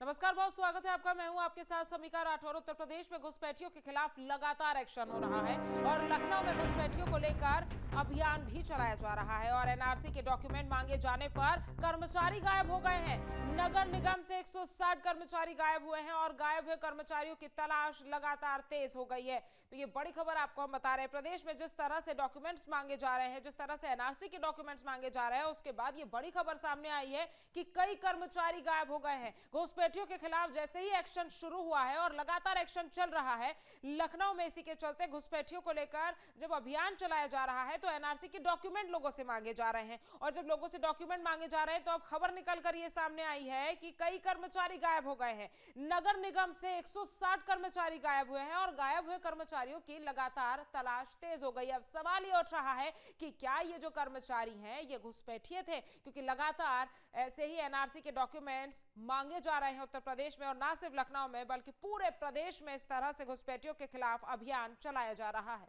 नमस्कार, बहुत स्वागत है आपका। मैं हूं आपके साथ समीका राठौर। उत्तर प्रदेश में घुसपैठियों के खिलाफ लगातार एक्शन हो रहा है और लखनऊ में घुसपैठियों को लेकर अभियान भी चलाया जा रहा है और एनआरसी के डॉक्यूमेंट मांगे जाने पर कर्मचारी गायब हो गए हैं। नगर निगम से 160 कर्मचारी गायब हुए हैं और गायब हुए कर्मचारियों की तलाश लगातार तेज हो गई है। तो ये बड़ी खबर आपको हम बता रहे हैं। प्रदेश में जिस तरह से डॉक्यूमेंट्स मांगे जा रहे हैं, जिस तरह से एनआरसी के डॉक्यूमेंट्स मांगे जा रहे हैं, उसके बाद ये बड़ी खबर सामने आई है कि कई कर्मचारी गायब हो गए हैं। घुसपैठियों के खिलाफ जैसे ही एक्शन शुरू हुआ है और लगातार एक्शन चल रहा है लखनऊ में, इसी के चलते घुसपैठियों को लेकर जब अभियान चलाया जा रहा है तो एनआरसी के डॉक्यूमेंट लोगों से मांगे जा रहे हैं और जब लोगों से डॉक्यूमेंट मांगे जा रहे हैं तो अब खबर निकलकर ये सामने आई है कि कई कर्मचारी गायब हो गए हैं। नगर निगम से 160 कर्मचारी गायब हुए हैं और गायब हुए कर्मचारियों की लगातार तलाश तेज हो गई। अब सवाल ये उठ रहा है कि क्या ये जो कर्मचारी हैं ये घुसपैठिए थे, क्योंकि लगातार ऐसे ही एनआरसी के डॉक्यूमेंट्स मांगे जा रहे हैं उत्तर प्रदेश में और ना सिर्फ लखनऊ में बल्कि पूरे प्रदेश में इस तरह से घुसपैठियों के खिलाफ अभियान चलाया जा रहा है।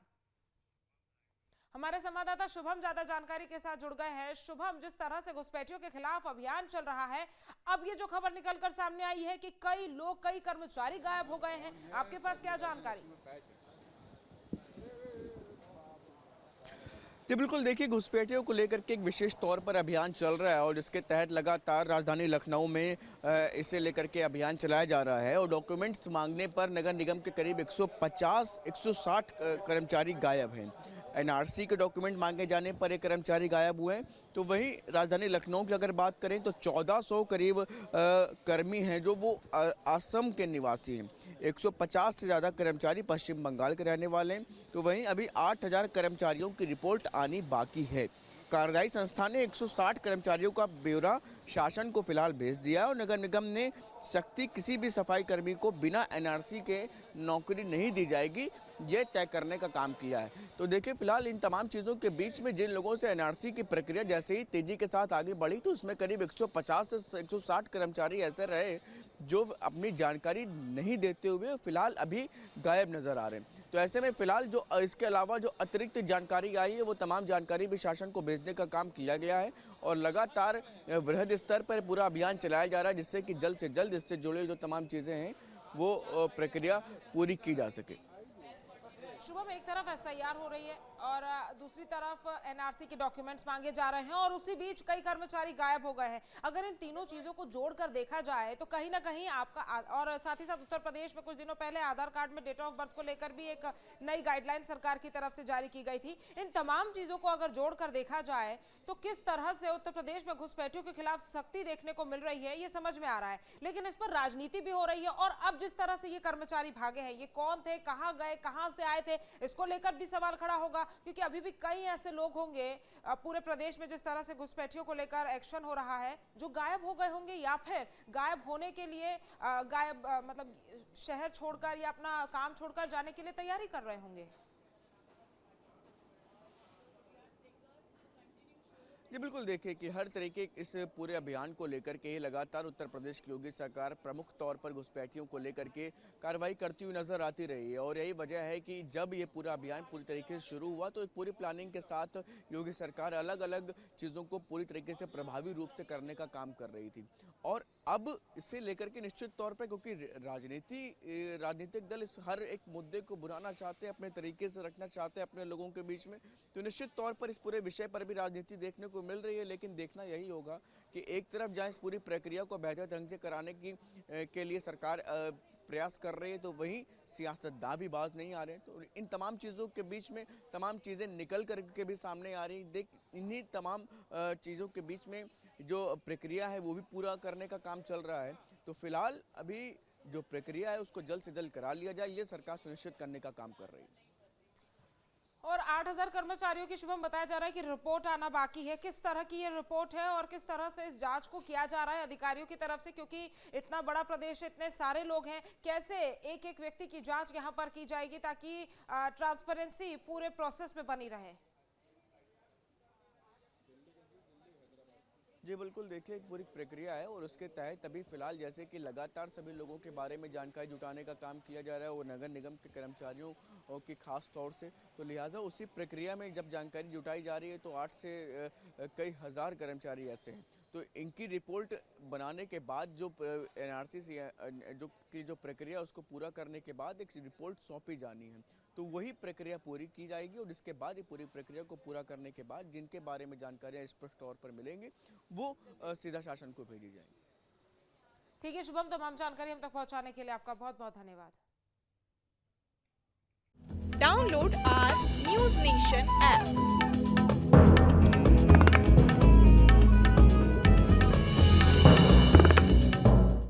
हमारे संवाददाता शुभम ज्यादा जानकारी के साथ जुड़ गए हैं। शुभम, जिस तरह से घुसपैठियों के खिलाफ अभियान चल रहा है, अब ये जो खबर निकलकर सामने आई है कि कई लोग, कई कर्मचारी गायब हो गए हैं, आपके पास क्या जानकारी? जी बिल्कुल, देखिए घुसपैठियों को लेकर के एक विशेष तौर पर अभियान चल रहा है और इसके तहत लगातार राजधानी लखनऊ में इसे लेकर के अभियान चलाया जा रहा है और डॉक्यूमेंट्स मांगने पर नगर निगम के करीब 150-160 कर्मचारी गायब हैं। एनआरसी के डॉक्यूमेंट मांगे जाने पर एक कर्मचारी गायब हुए हैं। तो वहीं राजधानी लखनऊ की अगर बात करें तो 1400 करीब कर्मी हैं जो वो असम के निवासी हैं। 150 से ज़्यादा कर्मचारी पश्चिम बंगाल के रहने वाले हैं। तो वहीं अभी 8000 कर्मचारियों की रिपोर्ट आनी बाकी है। कार्यदायी संस्था ने 160 कर्मचारियों का ब्यौरा शासन को फिलहाल भेज दिया है और नगर निगम ने सख्ती किसी भी सफाई कर्मी को बिना एनआरसी के नौकरी नहीं दी जाएगी, ये तय करने का काम किया है। तो देखिए फिलहाल इन तमाम चीज़ों के बीच में जिन लोगों से एनआरसी की प्रक्रिया जैसे ही तेजी के साथ आगे बढ़ी तो उसमें करीब 150 से 160 कर्मचारी ऐसे रहे जो अपनी जानकारी नहीं देते हुए फिलहाल अभी गायब नजर आ रहे हैं। तो ऐसे में फिलहाल जो इसके अलावा जो अतिरिक्त जानकारी आई है वो तमाम जानकारी भी शासन को भेजने का काम किया गया है और लगातार वृहद स्तर पर पूरा अभियान चलाया जा रहा है जिससे कि जल्द से जल्द इससे जुड़े जो तमाम चीज़ें हैं वो प्रक्रिया पूरी की जा सके। शुभम, एक तरफ एसआईआर हो रही है और दूसरी तरफ एनआरसी के डॉक्यूमेंट्स मांगे जा रहे हैं और उसी बीच कई कर्मचारी गायब हो गए हैं। अगर इन तीनों चीजों को जोड़कर देखा जाए तो कहीं ना कहीं आपका, और साथ ही साथ उत्तर प्रदेश में कुछ दिनों पहले आधार कार्ड में डेट ऑफ बर्थ को लेकर भी एक नई गाइडलाइन सरकार की तरफ से जारी की गई थी। इन तमाम चीजों को अगर जोड़कर देखा जाए तो किस तरह से उत्तर प्रदेश में घुसपैठियों के खिलाफ सख्ती देखने को मिल रही है ये समझ में आ रहा है, लेकिन इस पर राजनीति भी हो रही है। और अब जिस तरह से ये कर्मचारी भागे हैं, ये कौन थे, कहां गए, कहां से आए थे, इसको लेकर भी सवाल खड़ा होगा, क्योंकि अभी भी कई ऐसे लोग होंगे पूरे प्रदेश में जिस तरह से घुसपैठियों को लेकर एक्शन हो रहा है जो गायब हो गए होंगे या फिर गायब होने के लिए मतलब शहर छोड़कर या अपना काम छोड़कर जाने के लिए तैयारी कर रहे होंगे। जी बिल्कुल, देखिए कि हर तरीके इस पूरे अभियान को लेकर के लगातार उत्तर प्रदेश की योगी सरकार प्रमुख तौर पर घुसपैठियों को लेकर के कार्रवाई करती हुई नजर आती रही है और यही वजह है कि जब ये पूरा अभियान पूरी तरीके से शुरू हुआ तो एक पूरी प्लानिंग के साथ योगी सरकार अलग अलग चीज़ों को पूरी तरीके से प्रभावी रूप से करने का काम कर रही थी। और अब इसे लेकर के निश्चित तौर पर क्योंकि राजनीतिक दल इस हर एक मुद्दे को बुलाना चाहते हैं, अपने तरीके से रखना चाहते हैं अपने लोगों के बीच में, तो निश्चित तौर पर इस पूरे विषय पर भी राजनीति देखने को मिल रही है। लेकिन देखना यही होगा कि एक तरफ जहां इस पूरी प्रक्रिया को बेहतर ढंग से कराने के लिए सरकार प्रयास कर रही है तो वहीं सियासतदान भी बाज नहीं आ रहे हैं। तो इन तमाम चीज़ों के बीच में तमाम चीज़ें निकल कर के भी सामने आ रही। देख इन्हीं तमाम चीज़ों के बीच में जो प्रक्रिया है वो भी पूरा करने का काम चल रहा है। तो फिलहाल अभी जो प्रक्रिया है उसको जल्द से जल्द करा लिया जाए, ये सरकार सुनिश्चित करने का काम कर रही है। और 8000 कर्मचारियों की, शुभम, बताया जा रहा है कि रिपोर्ट आना बाकी है। किस तरह की ये रिपोर्ट है और किस तरह से इस जांच को किया जा रहा है अधिकारियों की तरफ से, क्योंकि इतना बड़ा प्रदेश, इतने सारे लोग हैं, कैसे एक एक व्यक्ति की जांच यहां पर की जाएगी ताकि ट्रांसपेरेंसी पूरे प्रोसेस में बनी रहे? जी बिल्कुल, देखिए एक पूरी प्रक्रिया है और उसके तहत अभी फिलहाल जैसे कि लगातार सभी लोगों के बारे में जानकारी जुटाने का काम किया जा रहा है और नगर निगम के कर्मचारियों की खास तौर से, तो लिहाजा उसी प्रक्रिया में जब जानकारी जुटाई जा रही है तो 8 से कई हज़ार कर्मचारी ऐसे हैं तो इनकी रिपोर्ट बनाने के बाद जो एनआरसी जो प्रक्रिया उसको पूरा करने के बाद एक रिपोर्ट सौंपी जानी है, तो वही प्रक्रिया पूरी की जाएगी और इसके बाद ये पूरी प्रक्रिया को पूरा करने के बाद जिनके बारे में जानकारियां स्पष्ट तौर पर मिलेंगी वो सीधा शासन को भेजी जाएंगी। ठीक है शुभम, तमाम जानकारी हम तक पहुंचाने के लिए आपका बहुत बहुत धन्यवाद। Download our News Nation app.